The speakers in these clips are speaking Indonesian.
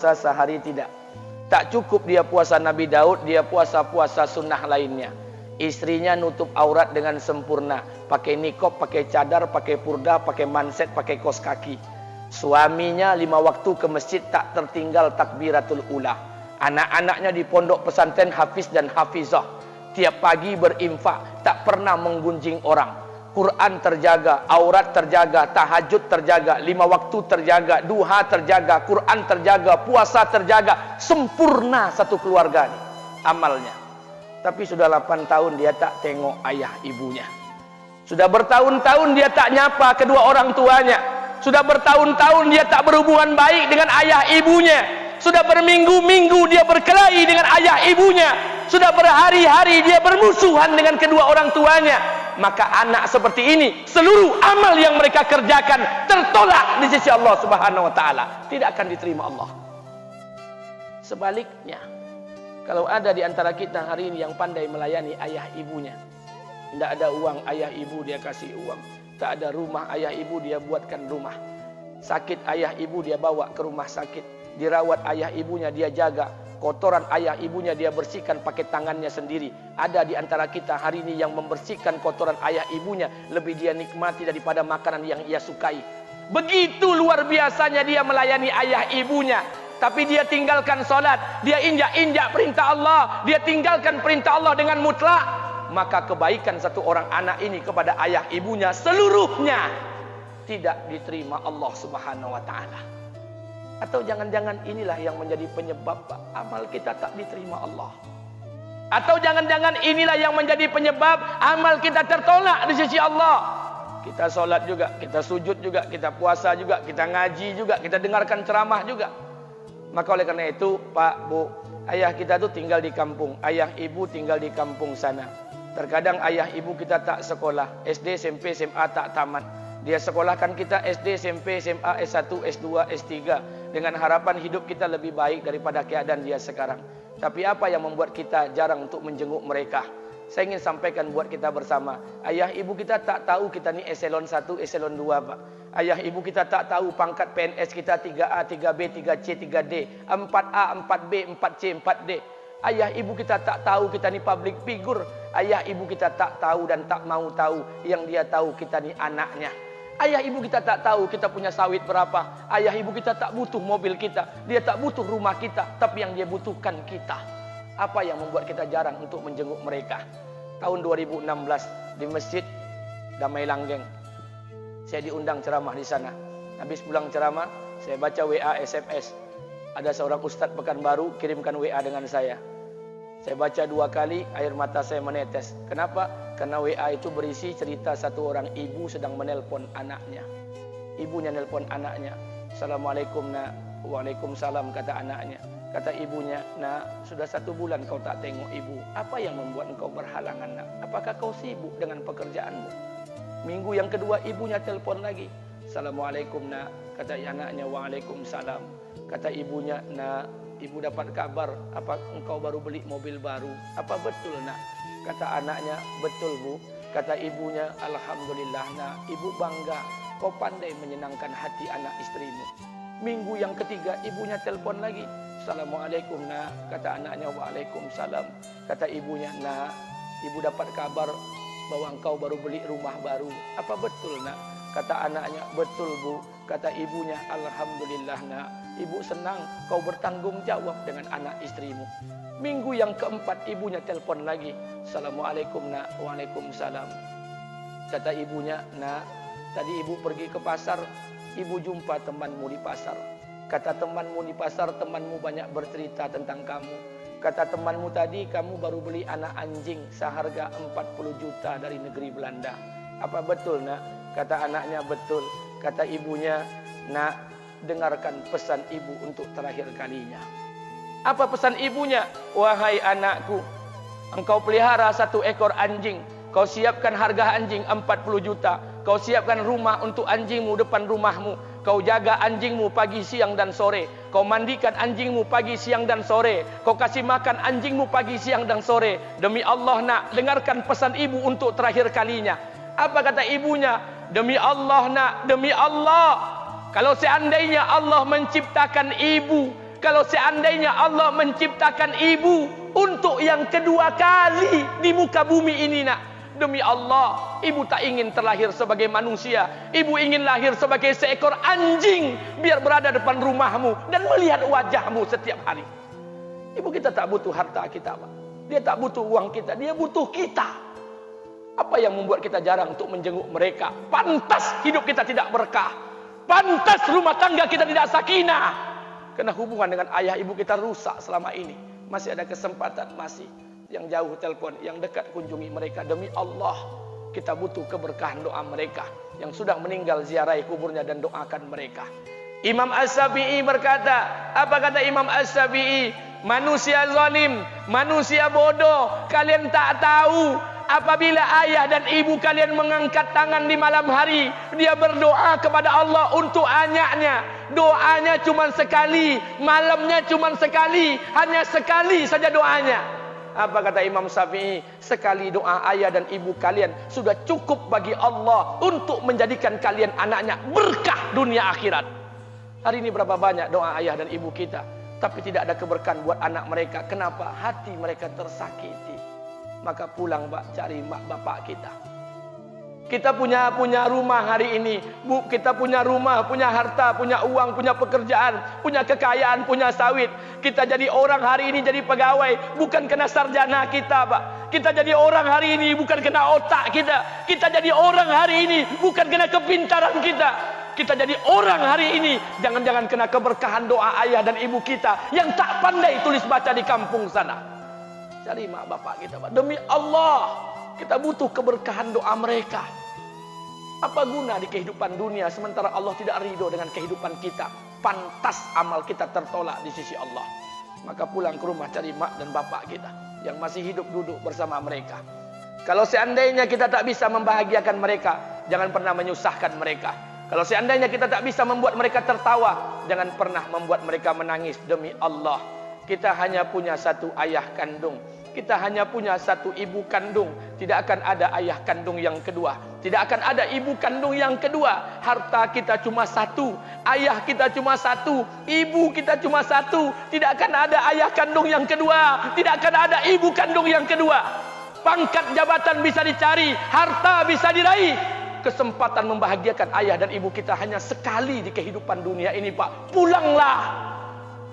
sehari tidak. Tak cukup dia puasa Nabi Daud, dia puasa-puasa sunnah lainnya. Istrinya nutup aurat dengan sempurna, pakai niqab, pakai cadar, pakai purda, pakai manset, pakai kos kaki. Suaminya 5 waktu ke masjid tak tertinggal takbiratul ula. Anak-anaknya di pondok pesantren hafiz dan hafizah. Tiap pagi berinfak, tak pernah menggunjing orang. Quran terjaga, aurat terjaga, tahajud terjaga, 5 waktu terjaga, duha terjaga, Quran terjaga, puasa terjaga. Sempurna satu keluarga nih amalnya. Tapi sudah 8 tahun dia tak tengok ayah ibunya. Sudah bertahun-tahun dia tak nyapa kedua orang tuanya. Sudah bertahun-tahun dia tak berhubungan baik dengan ayah ibunya. Sudah berminggu-minggu dia berkelahi dengan ayah ibunya. Sudah berhari-hari dia bermusuhan dengan kedua orang tuanya. Maka anak seperti ini, seluruh amal yang mereka kerjakan tertolak di sisi Allah Subhanahu wa taala, tidak akan diterima Allah. Sebaliknya, kalau ada di antara kita hari ini yang pandai melayani ayah ibunya, tidak ada uang ayah ibu dia kasih uang, tak ada rumah ayah ibu dia buatkan rumah, sakit ayah ibu dia bawa ke rumah sakit, dirawat ayah ibunya dia jaga, kotoran ayah ibunya dia bersihkan pakai tangannya sendiri. Ada di antara kita hari ini yang membersihkan kotoran ayah ibunya lebih dia nikmati daripada makanan yang ia sukai. Begitu luar biasanya dia melayani ayah ibunya. Tapi dia tinggalkan solat, dia injak-injak perintah Allah, dia tinggalkan perintah Allah dengan mutlak. Maka kebaikan satu orang anak ini kepada ayah ibunya seluruhnya tidak diterima Allah Subhanahu wa taala. Atau jangan-jangan inilah yang menjadi penyebab amal kita tak diterima Allah. Atau jangan-jangan inilah yang menjadi penyebab amal kita tertolak di sisi Allah. Kita solat juga, kita sujud juga, kita puasa juga, kita ngaji juga, kita dengarkan ceramah juga. Maka oleh karena itu, Pak, Bu, ayah kita tuh tinggal di kampung, ayah ibu tinggal di kampung sana. Terkadang ayah ibu kita tak sekolah, SD, SMP, SMA tak tamat. Dia sekolahkan kita SD, SMP, SMA, S1, S2, S3 dengan harapan hidup kita lebih baik daripada keadaan dia sekarang. Tapi apa yang membuat kita jarang untuk menjenguk mereka? Saya ingin sampaikan buat kita bersama. Ayah ibu kita tak tahu kita ni eselon 1, eselon 2, Pak. Ayah ibu kita tak tahu pangkat PNS kita 3A, 3B, 3C, 3D, 4A, 4B, 4C, 4D. Ayah ibu kita tak tahu kita ni public figure. Ayah ibu kita tak tahu dan tak mau tahu. Yang dia tahu kita ni anaknya. Ayah ibu kita tak tahu kita punya sawit berapa. Ayah ibu kita tak butuh mobil kita. Dia tak butuh rumah kita. Tapi yang dia butuhkan kita. Apa yang membuat kita jarang untuk menjenguk mereka? Tahun 2016 di Masjid Damai Langgeng, saya diundang ceramah di sana. Habis pulang ceramah, saya baca WA SMS. Ada seorang ustadz Pekanbaru kirimkan WA dengan saya. Saya baca 2 kali, air mata saya menetes. Kenapa? Karena WA itu berisi cerita satu orang ibu sedang menelpon anaknya. Ibunya nelpon anaknya. Assalamualaikum nak. Waalaikumsalam kata anaknya. Kata ibunya, nak, sudah 1 bulan kau tak tengok ibu. Apa yang membuat engkau berhalangan nak? Apakah kau sibuk dengan pekerjaanmu? Minggu yang kedua ibunya telpon lagi. Assalamualaikum nak. Kata anaknya, waalaikumsalam. Kata ibunya, nak, ibu dapat kabar apa engkau baru beli mobil baru. Apa betul nak? Kata anaknya, betul bu. Kata ibunya, alhamdulillah nak, ibu bangga. Kau pandai menyenangkan hati anak istrimu. Minggu yang ketiga ibunya telpon lagi. Assalamualaikum nak. Kata anaknya, waalaikumsalam. Kata ibunya, nak, ibu dapat kabar bahwa engkau baru beli rumah baru. Apa betul nak? Kata anaknya, betul bu. Kata ibunya, alhamdulillah nak, ibu senang kau bertanggung jawab dengan anak istrimu. Minggu yang keempat ibunya telpon lagi. Assalamualaikum nak. Waalaikumsalam. Kata ibunya, nak, tadi ibu pergi ke pasar, ibu jumpa temanmu di pasar. Kata temanmu di pasar, temanmu banyak bercerita tentang kamu. Kata temanmu tadi, kamu baru beli anak anjing seharga 40 juta dari negeri Belanda. Apa betul nak? Kata anaknya, betul. Kata ibunya, nak, dengarkan pesan ibu untuk terakhir kalinya. Apa pesan ibunya? Wahai anakku, engkau pelihara 1 ekor anjing. Kau siapkan harga anjing 40 juta. Kau siapkan rumah untuk anjingmu depan rumahmu. Kau jaga anjingmu pagi, siang dan sore. Kau mandikan anjingmu pagi, siang dan sore. Kau kasih makan anjingmu pagi, siang dan sore. Demi Allah nak, dengarkan pesan ibu untuk terakhir kalinya. Apa kata ibunya? Demi Allah nak, demi Allah. Kalau seandainya Allah menciptakan ibu Kalau seandainya Allah menciptakan ibu untuk yang kedua kali di muka bumi ini nak, demi Allah, ibu tak ingin terlahir sebagai manusia. Ibu ingin lahir sebagai seekor anjing, biar berada depan rumahmu dan melihat wajahmu setiap hari. Ibu kita tak butuh harta kita, Pak. Dia tak butuh uang kita, dia butuh kita. Apa yang membuat kita jarang untuk menjenguk mereka? Pantas hidup kita tidak berkah. Pantas rumah tangga kita tidak sakinah. Karena hubungan dengan ayah ibu kita rusak selama ini. Masih ada kesempatan, masih. Yang jauh telepon, yang dekat kunjungi mereka. Demi Allah, kita butuh keberkahan doa mereka. Yang sudah meninggal, ziarahi kuburnya dan doakan mereka. Imam As-Syafi'i berkata, apa kata Imam As-Syafi'i? Manusia zalim, manusia bodoh, kalian tak tahu apabila ayah dan ibu kalian mengangkat tangan di malam hari, dia berdoa kepada Allah untuk anaknya. Doanya cuma sekali, malamnya cuma sekali, hanya sekali saja doanya. Apa kata Imam Syafi'i? Sekali doa ayah dan ibu kalian sudah cukup bagi Allah untuk menjadikan kalian anaknya berkah dunia akhirat. Hari ini berapa banyak doa ayah dan ibu kita, tapi tidak ada keberkahan buat anak mereka. Kenapa? Hati mereka tersakiti. Maka pulang, Pak, cari mak bapak kita. Kita punya rumah hari ini, Bu, kita punya rumah, punya harta, punya uang, punya pekerjaan, punya kekayaan, punya sawit. Kita jadi orang hari ini jadi pegawai bukan kena sarjana kita, Pak. Kita jadi orang hari ini bukan kena otak kita. Kita jadi orang hari ini bukan kena kepintaran kita. Kita jadi orang hari ini jangan-jangan kena keberkahan doa ayah dan ibu kita yang tak pandai tulis baca di kampung sana. Cari mak bapak kita, Pak. Demi Allah, kita butuh keberkahan doa mereka. Apa guna di kehidupan dunia sementara Allah tidak ridho dengan kehidupan kita? Pantas amal kita tertolak di sisi Allah. Maka pulang ke rumah cari mak dan bapak kita yang masih hidup, duduk bersama mereka. Kalau seandainya kita tak bisa membahagiakan mereka, jangan pernah menyusahkan mereka. Kalau seandainya kita tak bisa membuat mereka tertawa, jangan pernah membuat mereka menangis. Demi Allah, kita hanya punya satu ayah kandung. Kita hanya punya satu ibu kandung. Tidak akan ada ayah kandung yang kedua. Tidak akan ada ibu kandung yang kedua. Harta kita cuma satu. Ayah kita cuma satu. Ibu kita cuma satu. Tidak akan ada ayah kandung yang kedua. Tidak akan ada ibu kandung yang kedua. Pangkat jabatan bisa dicari. Harta bisa diraih. Kesempatan membahagiakan ayah dan ibu kita hanya sekali di kehidupan dunia ini, Pak. Pulanglah.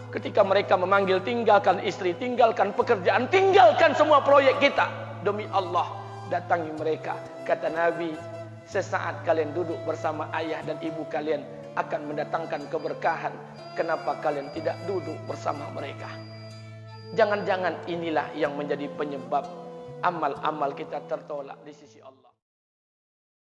Ketika mereka memanggil, tinggalkan istri, tinggalkan pekerjaan, tinggalkan semua proyek kita. Demi Allah, datangi mereka. Kata Nabi, sesaat kalian duduk bersama ayah dan ibu kalian akan mendatangkan keberkahan. Kenapa kalian tidak duduk bersama mereka? Jangan-jangan inilah yang menjadi penyebab amal-amal kita tertolak di sisi Allah.